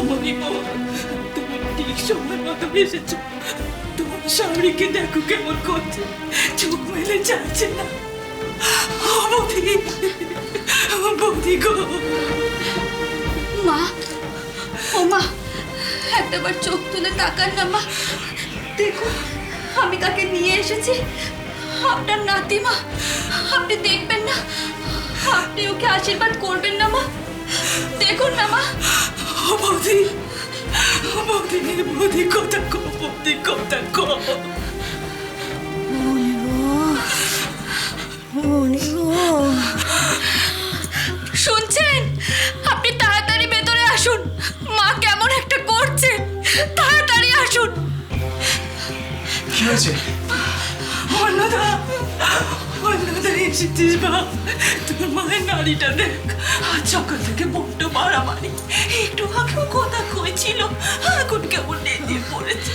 মণিবৌ, তুমি ঠিক সময় মতো এসেছো। তোমার স্বামীকে দেখো কেমন করছে, চোখ মেলে যাচ্ছে না। বৌদি, বৌদি গো। মা, ও মা, একটাবার চোখ তুলে তাকান না মা। দেখুন আমি কাকে নিয়ে এসেছি, আপনার নাতি মা। আপনি দেখবেন না, আপনি ওকে আশীর্বাদ করবেন না মা? দেখুন না মা। বৌদি, বৌদি, বৌদি কথা কো, বৌদি কথা কো। শুনছেন? আপনি তাড়াতাড়ি ভেতরে আসুন। মা কেমন একটা করছে, তাড়াতাড়ি আসুন। কি হয়েছে? অন্নদা, অন্নদা এসেছিস বাপ? তোর মায়ের নাড়িটা দেখ, আজ সকাল থেকে বড্ড মারামারি। একটু আগেও কথা কইছিল, এখন কেমন নেতিয়ে পড়েছে,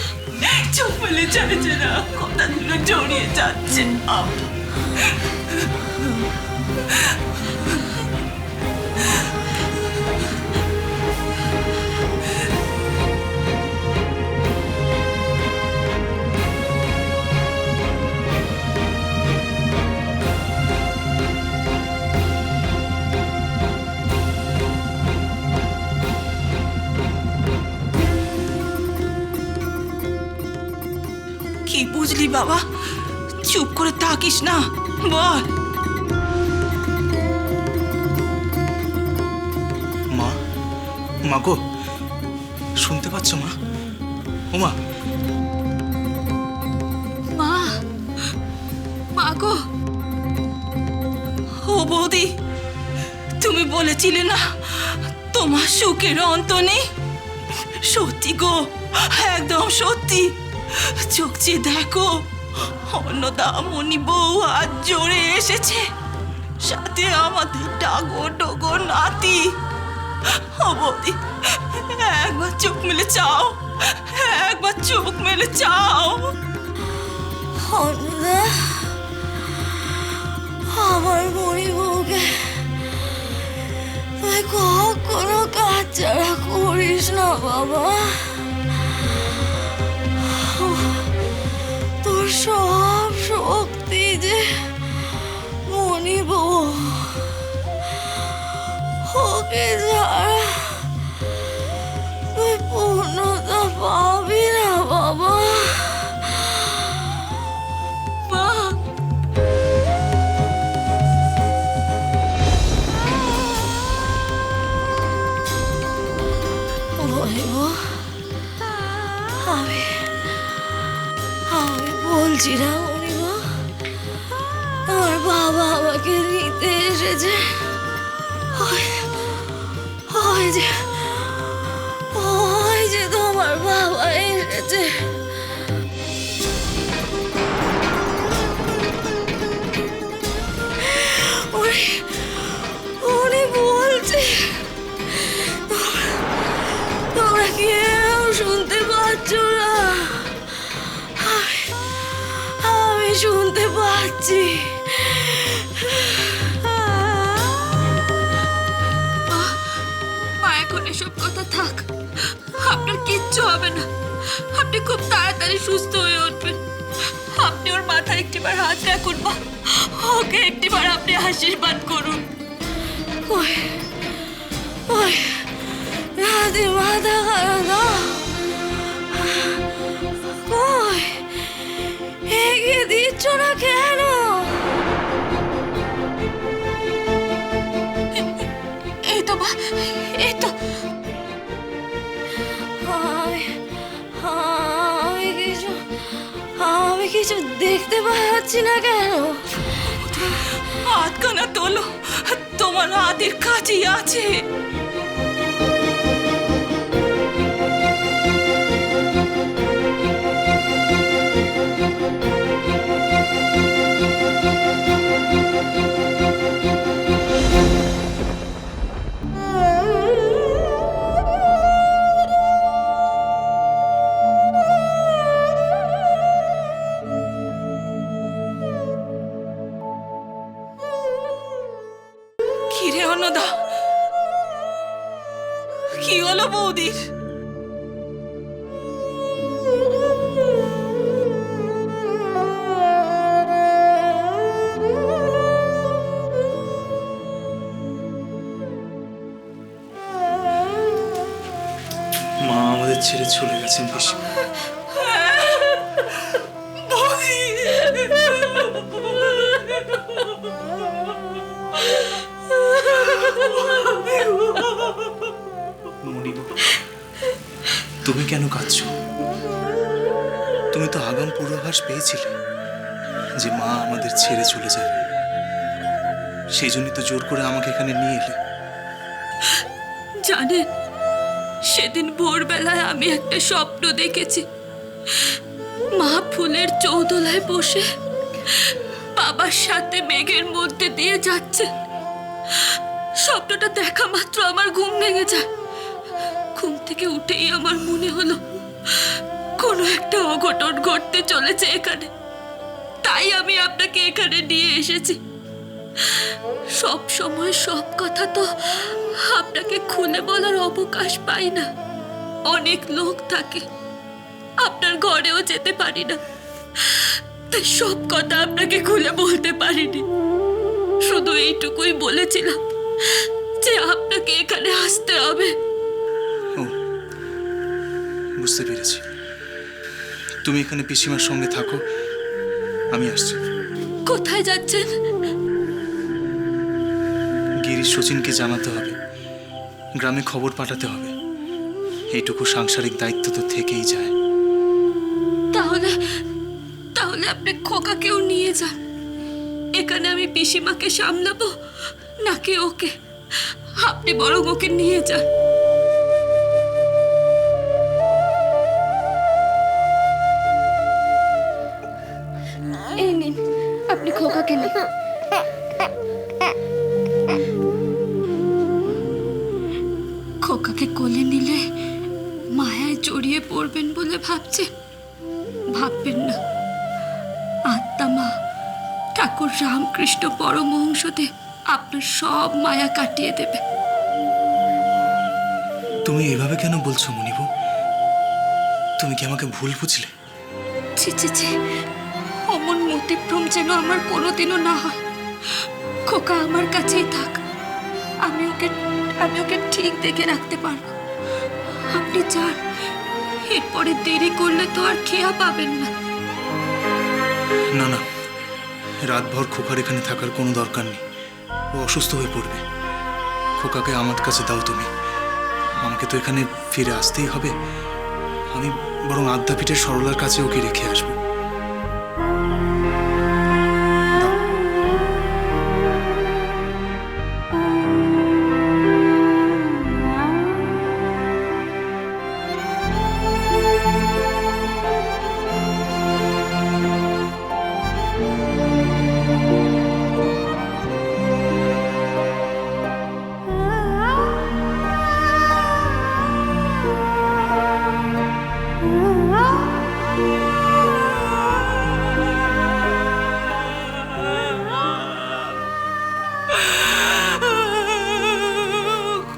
চোখ মেলে চাইছে না, কথাগুলো জড়িয়ে যাচ্ছে। কি বুঝলি বাবা? চুপ করে থাকিস না, বল। মা, মা গো, শুনতে পাচ্ছ মা? ও মা, মা, মা গো। ও বৌদি, তুমি বলেছিলে না তোমার সুখের অন্ত নেই? সত্যি গো, একদম সত্যি। চোখ চেয়ে দেখো, অন্নদা মণিবৌ আজ জোরে এসেছে, সাথে আমাদের ডাগর ডগর নাতি। ও বৌদি, একবার চোখ মেলে চাও, একবার চোখ মেলে চাও। আমার মণিবৌকে তুই কখনো কাজ ছাড়া করিস না বাবা। তোর সব শক্তি যে মণিবৌ, ওকে ছাড়া তুই পূর্ণতা পাবি না বাবা। মা, মণিবৌ, আমি বলছি না মণিবৌ, তোমার বাবা আমাকে নিতে এসেছে। ওই যে, ওই যে তোমার বাবা এসেছে। উনি বলছে, তোমরা কেউ শুনতে পাচ্ছ না? আমি শুনতে পাচ্ছি। মা এখন এসব কথা থাক, আপনার কিচ্ছু হবে না। আপনি খুব তাড়াতাড়ি সুস্থ হয়ে উঠবেন। আপনি ওর মাথায় একটিবার হাত রাখুন মা, ওকে একটিবার আপনি আশীর্বাদ করুন। ওই ওই রাতে মাথা খারাপ না, ওই এগিয়ে দিচ্ছ না কেন? এই তো মা, এই তো। আমি কিছু দেখতে পাচ্ছি না কেন? হাতখানা তোলো, তোমার হাতের কাছেই আছে। কিরে অন্নদা, কি হলো বৌদির? মা আমাদের ছেড়ে চলে গেছেন পিসি। বৌদি, মনিব, তুমি কেন কাঁদছো? তুমি তো আগাম পূর্বাভাস পেয়েছিলে যে মা আমাদের ছেড়ে চলে যাবে। সেই জন্যই তো জোর করে আমাকে এখানে নিয়ে এলে। জানেন, সেদিন ভোরবেলায় আমি একটা স্বপ্ন দেখেছি। মা ফুলের চৌদোলায় বসে বাবার সাথে মেঘের মধ্যে দিয়ে যাচ্ছে। স্বপ্নটা দেখা মাত্র আমার ঘুম ভেঙে যায়। ঘুম থেকে উঠেই আমার মনে হলো কোনো একটা অঘটন ঘটতে চলেছে এখানে। তাই আমি আপনাকে এখানে নিয়ে এসেছি। সব সময় সব কথা তো আপনাকে খুলে বলার অবকাশ পাই না। অনেক লোক থাকে, আপনার ঘরেও যেতে পারি না, তাই সব কথা আপনাকে খুলে বলতে পারিনি। শুধু এইটুকুই বলেছিলাম যে আপনাকে এখানে আসতে হবে। ও, বুঝতে পেরেছি। তুমি এখানে পিসিমার সঙ্গে থাকো, আমি আসছি। কোথায় যাচ্ছেন? গিরিশ সচিনকে জানাতে হবে, গ্রামে খবর পাঠাতে হবে। এইটুকু সাংসারিক দায়িত্ব তো থেকেই যায়। তাহলে তাহলে আপনি খোকাকেও নিয়ে যান। এখানে আমি পিসিমাকে সামলাবো নাকি ওকে? আপনি বরং ওকে নিয়ে যান। এই নিন, আপনি খোকাকে নিন। খোকাকে কোলে নিলে মায়ায় জড়িয়ে পড়বেন বলে ভাবছেন? ভাববেন না। আত্মা মা ঠাকুর রামকৃষ্ণ পরমহংসদেব আপনার সব মায়া কাটিয়ে দেবে। তুমি এভাবে কেন বলছো মনিব? তুমি কি আমাকে ভুল বুঝলে? ছি ছি ছি, অমন মতিভ্রম যেন আমার কোনোদিনও না হয়। খোকা আমার কাছেই থাক, আমি ওকে ঠিক দেখে রাখতে পারবো। আপনি যান, এরপরে দেরি করলে তো আর খেয়া পাবেন না। না না, রাতভর খোকার এখানে থাকার কোনো দরকার নেই। ও অসুস্থ হয়ে পড়বে। খোকাকে আমার কাছে দাও তুমি। আমাকে তো এখানে ফিরে আসতেই হবে। আমি বরং আদ্যাপীঠের সরলার কাছে ওকে রেখে আসবো।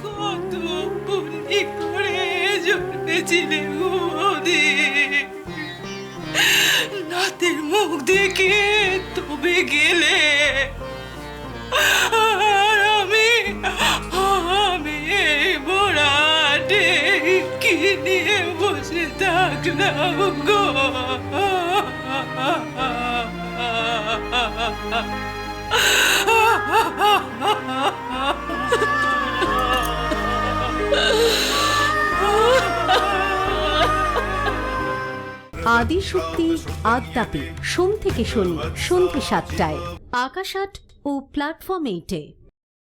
কত পুণ্যি করে জন্মেছিলে বৌদি। নাতের মুখ দেখে তবে গেলে, আর আমি এই বোড়াটে কি নিয়ে বসে থাকলাম গো। আদিশক্তি আদ্যাপীঠ সোম থেকে শনি সন্ধ্যে ৭টায় আকাশ আট ও প্ল্যাটফর্ম 8-এ।